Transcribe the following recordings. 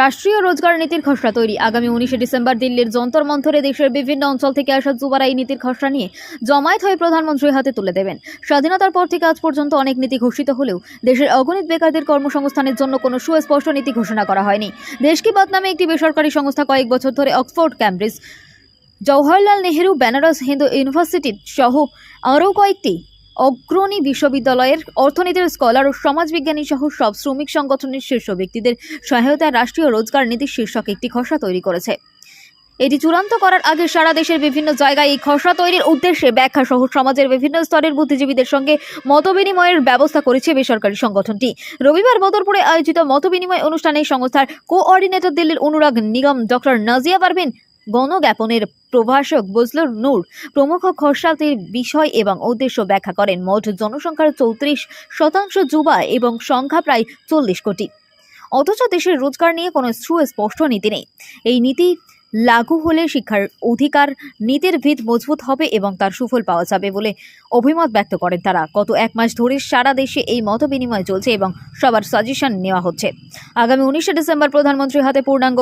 রাষ্ট্রীয় রোজগার নীতির খসড়া তৈরি। আগামী 19শে ডিসেম্বর দিল্লির যন্তর মন্তরে দেশের বিভিন্ন অঞ্চল থেকে আসা যুবরা এই নীতির খসড়া নিয়ে জমায়েত হয়ে প্রধানমন্ত্রীর হাতে তুলে দেবেন। স্বাধীনতার পর থেকে আজ পর্যন্ত অনেক নীতি ঘোষিত হলেও দেশের অগণিত বেকারদের কর্মসংস্থানের জন্য কোনো সুস্পষ্ট নীতি ঘোষণা করা হয়নি। দেশ কি বাত নামে একটি বেসরকারি সংস্থা কয়েক বছর ধরে Oxford, Cambridge, Jawaharlal Nehru, Banaras Hindu university সহ আরও কয়েকটি অগ্রণী বিশ্ববিদ্যালয়ের অর্থনীতির স্কলার ও সমাজবিজ্ঞানী সহ সব শ্রমিক সংগঠনের শীর্ষ ব্যক্তিদের সহায়তায় রাষ্ট্রীয় রোজগার নীতি শীর্ষক একটি খসড়া তৈরি করেছে। এটি চূড়ান্ত করার আগে সারা দেশের বিভিন্ন জায়গায় এই খসড়া তৈরির উদ্দেশ্যে ব্যাখ্যা সহ সমাজের বিভিন্ন স্তরের বুদ্ধিজীবীদের সঙ্গে মতবিনিময়ের ব্যবস্থা করেছে বেসরকারি সংগঠনটি। রবিবার বদরপুরে আয়োজিত মতবিনিময় অনুষ্ঠানে সংস্থার কোঅর্ডিনেটর দিল্লির অনুরাগ নিগম ডক্টর নাজিয়া পারভিন, গণজ্ঞাপনের প্রভাষক বজলুর নূর প্রমুখ খসড়াটির বিষয় এবং উদ্দেশ্য ব্যাখ্যা করেন। মোট জনসংখ্যার 34% যুবা এবং সংখ্যা প্রায় 40 কোটি। অথচ দেশের রোজগার নিয়ে কোনো সুস্পষ্ট নীতি নেই। এই নীতি লাগু হলে শিক্ষার অধিকার নীতির ভিত মজবুত হবে এবং তার সুফল পাওয়া যাবে বলে অভিমত ব্যক্ত করেন তারা। গত 1 মাস ধরে সারা দেশে এই মত বিনিময় চলছে এবং সবার সাজেশন নেওয়া হচ্ছে। আগামী 19শে ডিসেম্বর প্রধানমন্ত্রীর হাতে পূর্ণাঙ্গ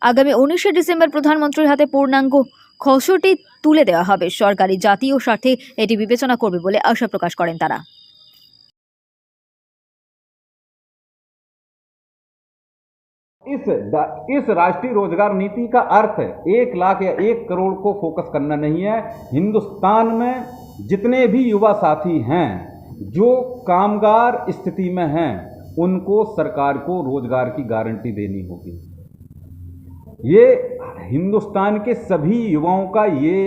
আগামী 19শে ডিসেম্বর প্রধানমন্ত্রীর হাতে পূর্ণাঙ্গ খসড়াটি তুলে দেওয়া হবে। সরকারি জাতীয় স্বার্থে এটি বিবেচনা করবে বলে আশা প্রকাশ করেন তারা। इस राष्ट्रीय रोजगार नीति का अर्थ 1 लाख या 1 करोड़ को फोकस करना नहीं है। हिंदुस्तान में जितने भी युवा साथी हैं जो कामगार स्थिति में हैं उनको सरकार को रोजगार की गारंटी देनी होगी। ये हिंदुस्तान के सभी युवाओं का ये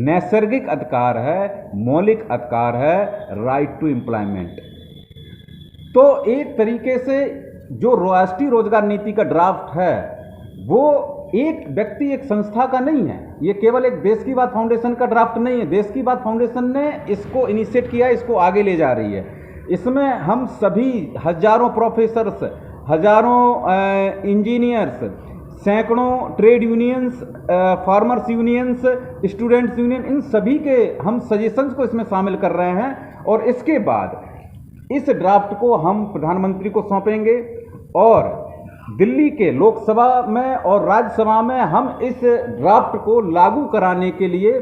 नैसर्गिक अधिकार है, मौलिक अधिकार है, राइट टू एम्प्लॉयमेंट। तो एक तरीके से जो राष्ट्रीय रोजगार नीति का ड्राफ्ट है वो एक व्यक्ति, एक संस्था का नहीं है। ये केवल एक देश की बात फाउंडेशन का ड्राफ्ट नहीं है। देश की बात फाउंडेशन ने इसको इनिशिएट किया, इसको आगे ले जा रही है। इसमें हम सभी हजारों प्रोफेसर्स, हजारों इंजीनियर्स, सैकड़ों trade unions, farmers unions, students union, इन सभी के हम सजेशंस को इसमें शामिल कर रहे हैं और इसके बाद इस ड्राफ्ट को हम प्रधानमंत्री को सौंपेंगे और दिल्ली के लोकसभा में और राज्यसभा में हम इस ड्राफ्ट को लागू कराने के लिए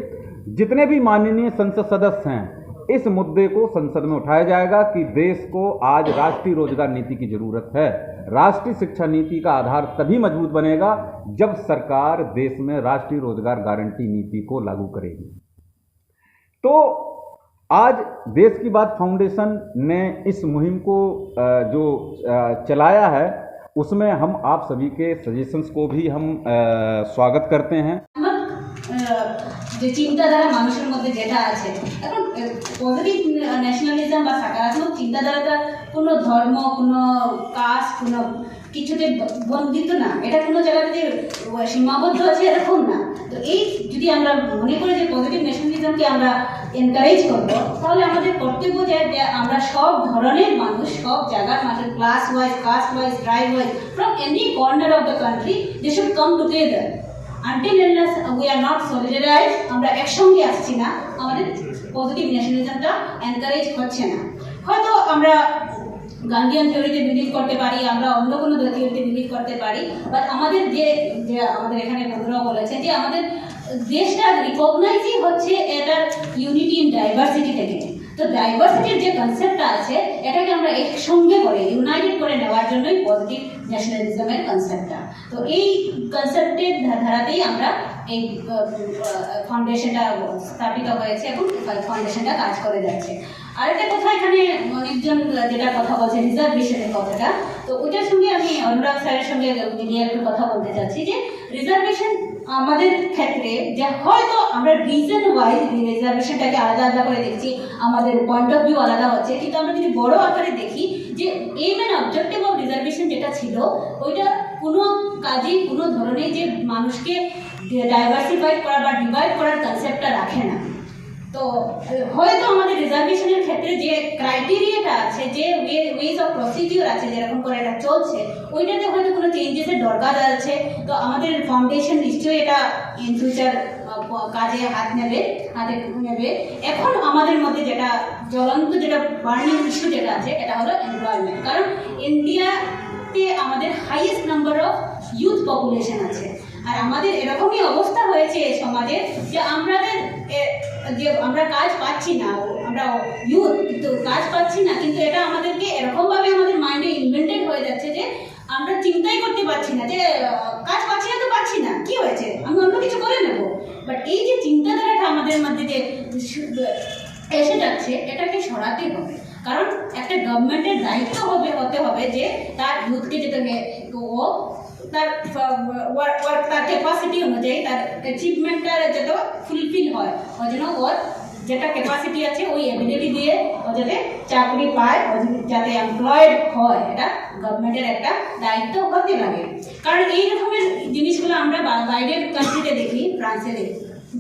जितने भी माननीय संसद सदस्य हैं इस मुद्दे को संसद में उठाया जाएगा कि देश को आज राष्ट्रीय रोजगार नीति की जरूरत है। राष्ट्रीय शिक्षा नीति का आधार तभी मजबूत बनेगा जब सरकार देश में राष्ट्रीय रोजगार गारंटी नीति को लागू करेगी। तो आज देश की बात फाउंडेशन ने इस मुहिम को जो चलाया है उसमें हम आप सभी के सजेशंस को भी हम स्वागत करते हैं। যে চিন্তাধারা মানুষের মধ্যে যেটা আছে এখন পজিটিভ ন্যাশনালিজম বা সকারাত্মক চিন্তাধারাটা কোনো ধর্ম, কোনো কাস্ট, কোনো কিছুতে বন্ধিত না, এটা কোনো জায়গাতে যে সীমাবদ্ধ আছে এরকম না। তো এই যদি আমরা মনে করি যে পজিটিভ ন্যাশনালিজমকে আমরা এনকারেজ করবো তাহলে আমাদের কর্তব্য যে আমরা সব ধরনের মানুষ, সব জায়গার মানুষ, class wise, caste wise, tribe wise, from any corner of the country they should come together. Until unless we are not solidarized, আমরা একসঙ্গে আসছি না, আমাদের পজিটিভ ন্যাশনালিজমটা এনকারেজ হচ্ছে না। হয়তো আমরা গান্ধীয়ান থিওরিতে বিলিভ করতে পারি, আমরা অন্য কোনো থিওরিতে বিলিভ করতে পারি, বাট আমাদের যে আমাদের এখানে বন্ধুরা বলেছে যে আমাদের দেশটা রিকগনাইজই হচ্ছে এটার ইউনিটি ইন ডাইভার্সিটি থেকে। তো ডাইভার্সিটির যে কনসেপ্টটা আছে এটাকে আমরা একসঙ্গে করে ইউনাইটেড করে নেওয়ার জন্যই পজিটিভ ন্যাশনালিজমের কনসেপ্টটা। তো এই কনসেপ্টের ধারাতেই আমরা এই ফাউন্ডেশনটা স্থাপিত হয়েছে এবং ফাউন্ডেশনটা কাজ করে যাচ্ছে। আরেকটা কথা, এখানে অনেকজন যেটা কথা বলছে রিজার্ভেশনের কথাটা, তো ওইটার সঙ্গে আমি অনুরাগ স্যারের সঙ্গে মিলিয়ে একটু কথা বলতে চাচ্ছি যে রিজার্ভেশন আমাদের ক্ষেত্রে যে হয়তো আমরা রিজন ওয়াইজ রিজার্ভেশনটাকে আলাদা আলাদা করে দেখছি, আমাদের পয়েন্ট অফ ভিউ আলাদা হচ্ছে, কিন্তু আমরা যদি বড় আকারে দেখি যে aim and objective of reservation যেটা ছিল ওইটা কোনো কাজে কোনো ধরনের যে মানুষকে ডাইভার্সিফাইড করা বা ডিভাইড করার কনসেপ্টটা রাখে না। তো হয়তো আমাদের রিজার্ভেশনের ক্ষেত্রে যে ক্রাইটেরিয়াটা আছে, যে ওয়েজ অফ প্রসিডিওর আছে, যেরকম করে এটা চলছে ওইটাতে হয়তো কোনো চেঞ্জেসের দরকার আছে। তো আমাদের ফাউন্ডেশন নিশ্চয়ই এটা ইন ফিউচার কাজে হাতে নেবে। এখন আমাদের মধ্যে যেটা জ্বলন্ত যেটা বার্নিং ইস্যু যেটা আছে এটা হলো এমপ্লয়মেন্ট। কারণ ইন্ডিয়াতে আমাদের highest number of youth population আছে, আর আমাদের এরকমই অবস্থা হয়েছে সমাজে যে আমরা কাজ পাচ্ছি না, আমরা ইউথ কিন্তু কাজ পাচ্ছি না, কিন্তু এটা আমাদেরকে এরকমভাবে আমাদের মাইন্ডে ইনভেন্টেড হয়ে যাচ্ছে যে আমরা চিন্তাই করতে পারছি না যে কাজ পাচ্ছি না তো পাচ্ছি না, কি হয়েছে, আমি অন্য কিছু করে নেব। বাট এই যে চিন্তাধারাটা আমাদের মধ্যে যে এসে যাচ্ছে, এটাকে সরাতে হবে। কারণ একটা গভর্নমেন্টের দায়িত্ব হতে হবে যে তার ইউথকে যেতে ও তার তার ক্যাপাসিটি অনুযায়ী তার অ্যাচিভমেন্টটা যাতে ফুলফিল হয়, ওই জন্য ওর যেটা ক্যাপাসিটি আছে ওই এবিলিটি দিয়ে ও যাতে চাকরি পায়, ও যাতে এমপ্লয়েড হয়, এটা গভর্নমেন্টের একটা দায়িত্ব হতে লাগে। কারণ এই রকমের জিনিসগুলো আমরা বাইরের কান্ট্রিতে দেখি, ফ্রান্সে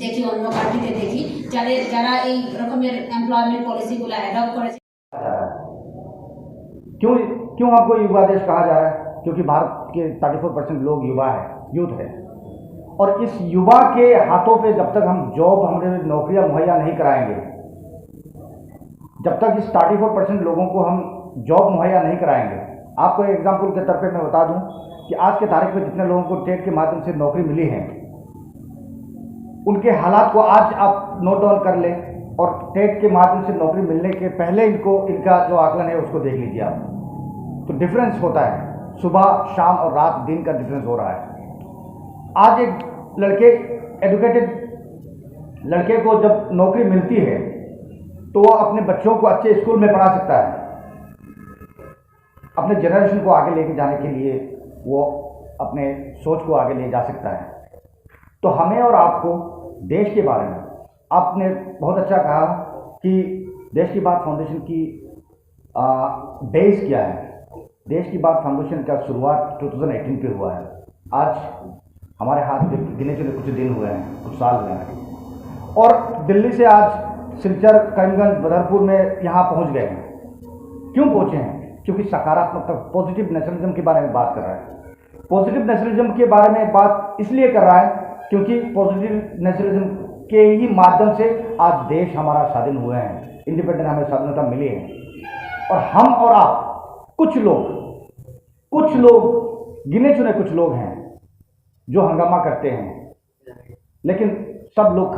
দেখি, অন্য কান্ট্রিতে দেখি, যারা এই রকমের এমপ্লয়মেন্ট পলিসিগুলো অ্যাডপ্ট করেছে। क्यों आपको युवा देश कहा जा रहा है? क्योंकि भारत के 34% लोग युवा है, यूथ है, और इस युवा के हाथों पे जब तक हम जॉब, हमें नौकरियां मुहैया नहीं कराएंगे, जब तक इस 34% लोगों को हम जॉब मुहैया नहीं कराएंगे। आपको एक एग्जाम्पल के तौर पे मैं बता दूं कि आज के तारीख में जितने लोगों को टेट के माध्यम से नौकरी मिली है, उनके हालात को आज आप नोट डाउन कर लें और टेट के माध्यम से नौकरी मिलने के पहले इनका जो आकलन है उसको देख लीजिए आप, तो डिफरेंस होता है, सुबह शाम और रात दिन का डिफरेंस हो रहा है। आज एक एजुकेटेड लड़के को जब नौकरी मिलती है तो वो अपने बच्चों को अच्छे स्कूल में पढ़ा सकता है, अपने जनरेशन को आगे लेके जाने के लिए वो अपने सोच को आगे ले जा सकता है। तो हमें और आपको देश के बारे में, आपने बहुत अच्छा कहा कि देश की बात फाउंडेशन की बेस क्या है। देश की बात फाउंडेशन का शुरुआत 2018 पे हुआ है। आज हमारे हाथ में गिने चुने कुछ दिन हुए हैं, कुछ साल हुए हैं, और दिल्ली से आज सिलचर, करीमगंज, बदरपुर में यहाँ पहुँच गए हैं। क्यों पहुँचे हैं? क्योंकि सकारात्मकता, पॉजिटिव नेशनलिज्म के बारे में बात कर रहा है। पॉजिटिव नेशनलिज्म के बारे में बात इसलिए कर रहा है क्योंकि पॉजिटिव नेशनलिज्म के ही माध्यम से आज देश हमारा स्वाधीन हुए हैं, इंडिपेंडेंट हमें स्वाधीनता मिली है। और हम और आप कुछ लोग गिने चुने कुछ लोग हैं जो हंगामा करते हैं, लेकिन सब लोग